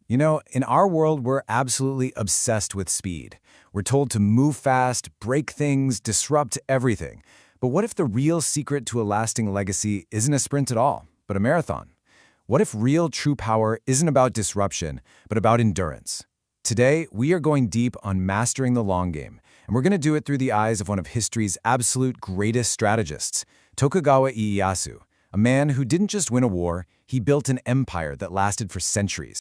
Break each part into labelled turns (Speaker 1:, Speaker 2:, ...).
Speaker 1: You know, in our world, we're absolutely obsessed with speed. We're told to move fast, break things, disrupt everything. But what if the real secret to a lasting legacy isn't a sprint at all, but a marathon? What if real true power isn't about disruption, but about endurance? Today, we are going deep on mastering the long game, and we're going to do it through the eyes of one of history's absolute greatest strategists, Tokugawa Ieyasu, a man who didn't just win a war, he built an empire that lasted for centuries.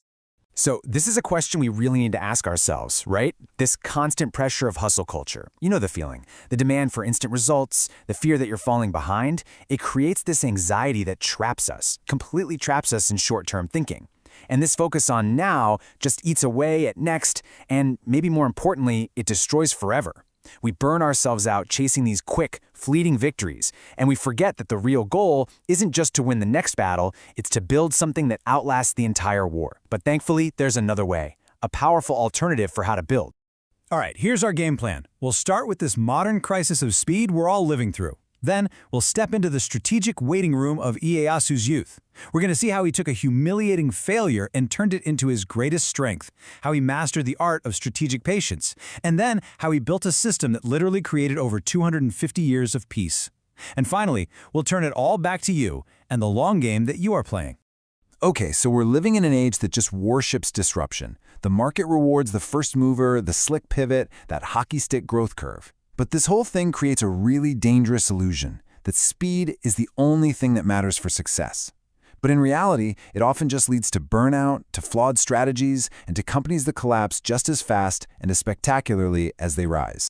Speaker 2: So this is a question we really need to ask ourselves, right? This constant pressure of hustle culture. You know the feeling. The demand for instant results, the fear that you're falling behind. It creates this anxiety that traps us, completely traps us in short-term thinking. And this focus on now just eats away at next, and maybe more importantly, it destroys forever. We burn ourselves out chasing these quick, fleeting victories, and we forget that the real goal isn't just to win the next battle, it's to build something that outlasts the entire war. But thankfully, there's another way, a powerful alternative for how to build.
Speaker 3: All right, here's our game plan. We'll start with this modern crisis of speed we're all living through. Then, we'll step into the strategic waiting room of Ieyasu's youth. We're going to see how he took a humiliating failure and turned it into his greatest strength, how he mastered the art of strategic patience, and then how he built a system that literally created over 250 years of peace. And finally, we'll turn it all back to you and the long game that you are playing.
Speaker 1: Okay, so we're living in an age that just worships disruption. The market rewards the first mover, the slick pivot, that hockey stick growth curve. But this whole thing creates a really dangerous illusion that speed is the only thing that matters for success. But in reality, it often just leads to burnout, to flawed strategies, and to companies that collapse just as fast and as spectacularly as they rise.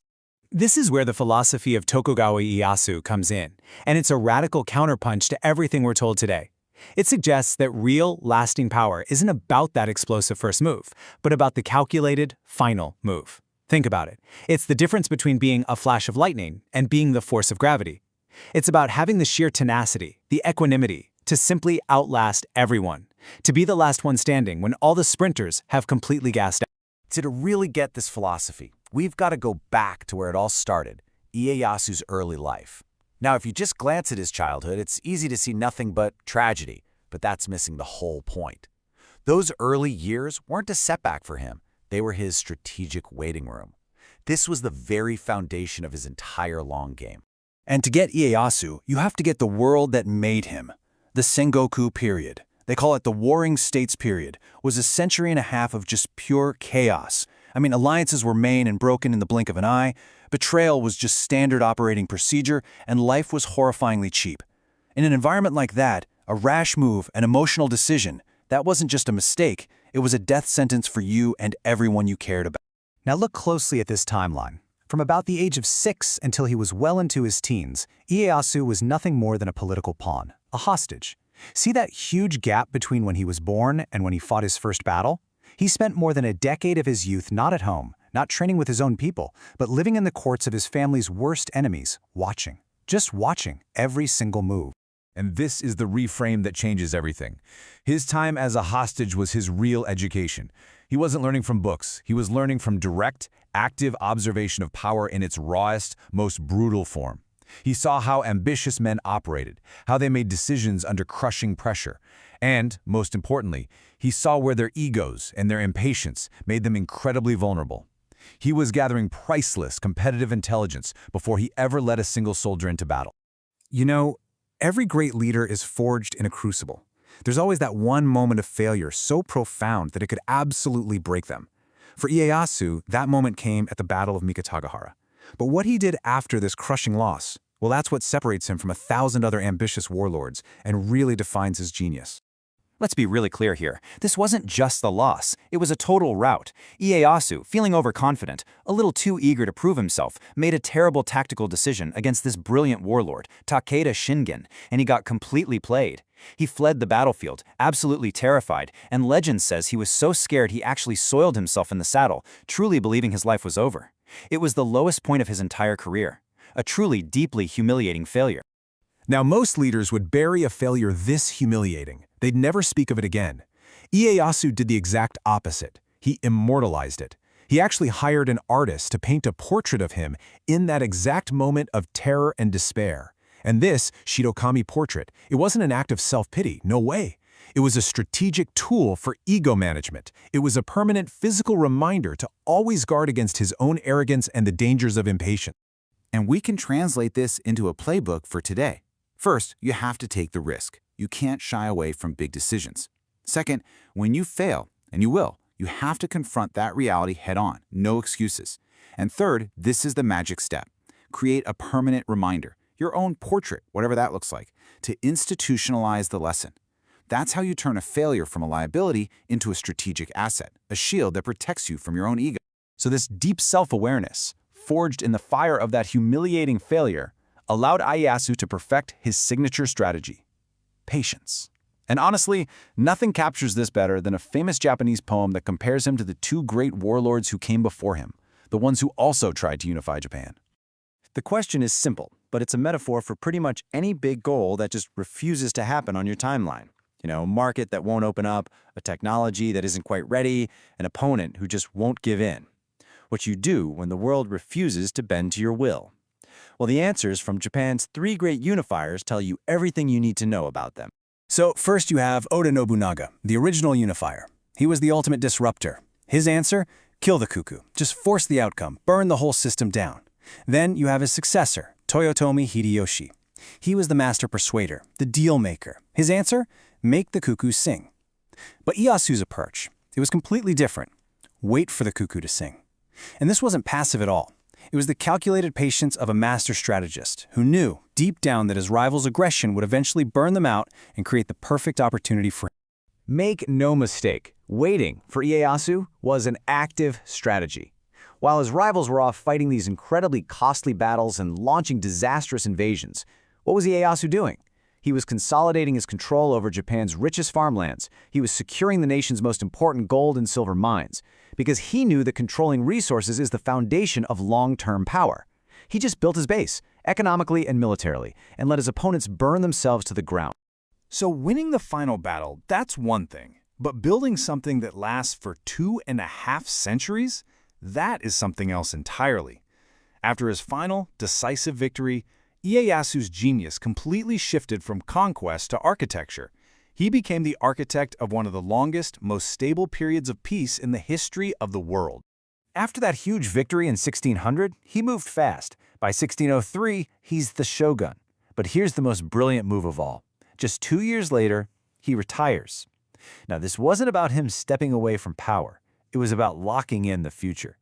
Speaker 2: This is where the philosophy of Tokugawa Ieyasu comes in, and it's a radical counterpunch to everything we're told today. It suggests that real, lasting power isn't about that explosive first move, but about the calculated, final move. Think about it. It's the difference between being a flash of lightning and being the force of gravity. It's about having the sheer tenacity, the equanimity, to simply outlast everyone, to be the last one standing when all the sprinters have completely gassed out.
Speaker 4: To really get this philosophy, we've got to go back to where it all started, Ieyasu's early life. Now, if you just glance at his childhood, it's easy to see nothing but tragedy, but that's missing the whole point. Those early years weren't a setback for him. They were his strategic waiting room. This was the very foundation of his entire long game.
Speaker 3: And to get Ieyasu, you have to get the world that made him. The Sengoku period, they call it the Warring States period, was a century and a half of just pure chaos. I mean, alliances were made and broken in the blink of an eye, betrayal was just standard operating procedure, and life was horrifyingly cheap. In an environment like that, a rash move, an emotional decision, that wasn't just a mistake, it was a death sentence for you and everyone you cared about.
Speaker 2: Now look closely at this timeline. From about the age of 6 until he was well into his teens, Ieyasu was nothing more than a political pawn, a hostage. See that huge gap between when he was born and when he fought his first battle? He spent more than a decade of his youth not at home, not training with his own people, but living in the courts of his family's worst enemies, watching. Just watching every single move.
Speaker 5: And this is the reframe that changes everything. His time as a hostage was his real education. He wasn't learning from books. He was learning from direct, active observation of power in its rawest, most brutal form. He saw how ambitious men operated, how they made decisions under crushing pressure. And, most importantly, he saw where their egos and their impatience made them incredibly vulnerable. He was gathering priceless competitive intelligence before he ever led a single soldier into battle.
Speaker 2: You know, every great leader is forged in a crucible. There's always that one moment of failure so profound that it could absolutely break them. For Ieyasu, that moment came at the Battle of Mikitagahara. But what he did after this crushing loss, well, that's what separates him from 1,000 other ambitious warlords and really defines his genius.
Speaker 6: Let's be really clear here. This wasn't just the loss. It was a total rout. Ieyasu, feeling overconfident, a little too eager to prove himself, made a terrible tactical decision against this brilliant warlord, Takeda Shingen, and he got completely played. He fled the battlefield, absolutely terrified, and legend says he was so scared he actually soiled himself in the saddle, truly believing his life was over. It was the lowest point of his entire career. A truly deeply humiliating failure.
Speaker 3: Now, most leaders would bury a failure this humiliating. They'd never speak of it again. Ieyasu did the exact opposite. He immortalized it. He actually hired an artist to paint a portrait of him in that exact moment of terror and despair. And this Shikami portrait, it wasn't an act of self-pity, no way.
Speaker 1: It was a strategic tool for ego management. It was a permanent physical reminder to always guard against his own arrogance and the dangers of impatience.
Speaker 4: And we can translate this into a playbook for today. First, you have to take the risk. You can't shy away from big decisions. Second, when you fail, and you will, you have to confront that reality head-on, no excuses. And third, this is the magic step. Create a permanent reminder, your own portrait, whatever that looks like, to institutionalize the lesson. That's how you turn a failure from a liability into a strategic asset, a shield that protects you from your own ego.
Speaker 2: So this deep self-awareness, forged in the fire of that humiliating failure, allowed Ieyasu to perfect his signature strategy: patience. And honestly, nothing captures this better than a famous Japanese poem that compares him to the two great warlords who came before him, the ones who also tried to unify Japan. The question is simple, but it's a metaphor for pretty much any big goal that just refuses to happen on your timeline. A market that won't open up, a technology that isn't quite ready, an opponent who just won't give in. What you do when the world refuses to bend to your will. Well, the answers from Japan's three great unifiers tell you everything you need to know about them. So first you have Oda Nobunaga, the original unifier. He was the ultimate disruptor. His answer? Kill the cuckoo. Just force the outcome, burn the whole system down. Then you have his successor, Toyotomi Hideyoshi. He was the master persuader, the deal maker. His answer? Make the cuckoo sing. But Ieyasu's approach, it was completely different. Wait for the cuckoo to sing. And this wasn't passive at all. It was the calculated patience of a master strategist who knew deep down that his rival's aggression would eventually burn them out and create the perfect opportunity for him.
Speaker 1: Make no mistake, waiting for Ieyasu was an active strategy. While his rivals were off fighting these incredibly costly battles and launching disastrous invasions, what was Ieyasu doing? He was consolidating his control over Japan's richest farmlands. He was securing the nation's most important gold and silver mines, because he knew that controlling resources is the foundation of long-term power. He just built his base, economically and militarily, and let his opponents burn themselves to the ground.
Speaker 3: So winning the final battle, that's one thing. But building something that lasts for 2.5 centuries? That is something else entirely. After his final, decisive victory, Ieyasu's genius completely shifted from conquest to architecture. He became the architect of one of the longest, most stable periods of peace in the history of the world.
Speaker 1: After that huge victory in 1600, he moved fast. By 1603, he's the shogun. But here's the most brilliant move of all. Just 2 years later, he retires. Now, this wasn't about him stepping away from power. It was about locking in the future.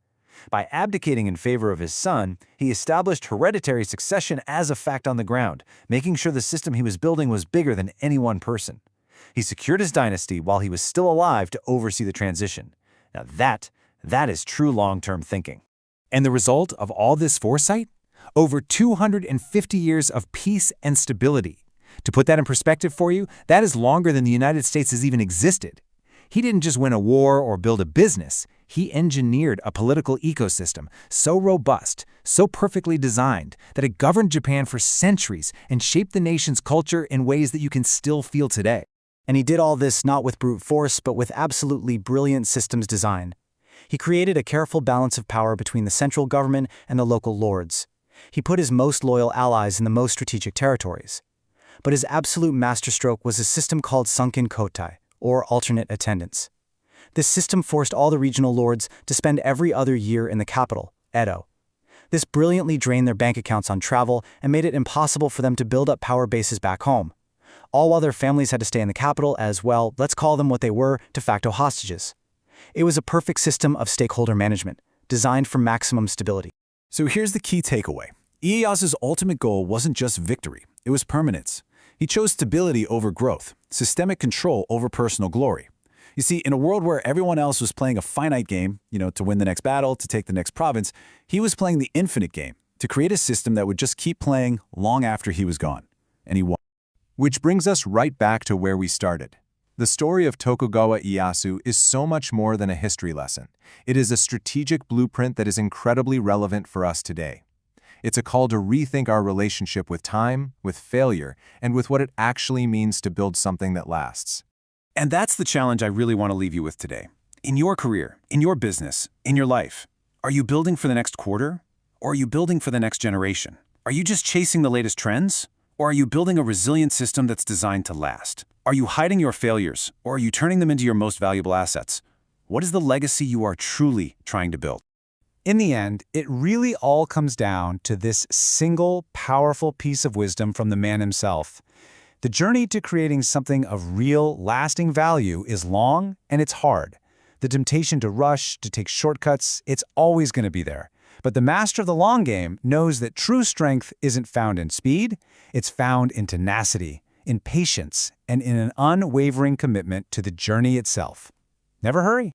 Speaker 1: By abdicating in favor of his son, he established hereditary succession as a fact on the ground, making sure the system he was building was bigger than any one person. He secured his dynasty while he was still alive to oversee the transition. Now that is true long-term thinking.
Speaker 2: And the result of all this foresight? Over 250 years of peace and stability. To put that in perspective for you, that is longer than the United States has even existed. He didn't just win a war or build a business. He engineered a political ecosystem so robust, so perfectly designed, that it governed Japan for centuries and shaped the nation's culture in ways that you can still feel today.
Speaker 7: And he did all this not with brute force, but with absolutely brilliant systems design. He created a careful balance of power between the central government and the local lords. He put his most loyal allies in the most strategic territories. But his absolute masterstroke was a system called sunken kotai, or alternate attendance. This system forced all the regional lords to spend every other year in the capital, Edo. This brilliantly drained their bank accounts on travel and made it impossible for them to build up power bases back home. All while their families had to stay in the capital as, well, let's call them what they were, de facto hostages. It was a perfect system of stakeholder management, designed for maximum stability.
Speaker 3: So here's the key takeaway. Ieyasu's ultimate goal wasn't just victory, it was permanence. He chose stability over growth, systemic control over personal glory. You see, in a world where everyone else was playing a finite game, to win the next battle, to take the next province, he was playing the infinite game, to create a system that would just keep playing long after he was gone. And he won.
Speaker 1: Which brings us right back to where we started. The story of Tokugawa Ieyasu is so much more than a history lesson. It is a strategic blueprint that is incredibly relevant for us today. It's a call to rethink our relationship with time, with failure, and with what it actually means to build something that lasts.
Speaker 2: And that's the challenge I really want to leave you with today. In your career, in your business, in your life, are you building for the next quarter? Or are you building for the next generation? Are you just chasing the latest trends? Or are you building a resilient system that's designed to last?
Speaker 3: Are you hiding your failures, or are you turning them into your most valuable assets? What is the legacy you are truly trying to build?
Speaker 2: In the end, it really all comes down to this single, powerful piece of wisdom from the man himself. The journey to creating something of real, lasting value is long and it's hard. The temptation to rush, to take shortcuts, it's always going to be there. But the master of the long game knows that true strength isn't found in speed, it's found in tenacity, in patience, and in an unwavering commitment to the journey itself. Never hurry.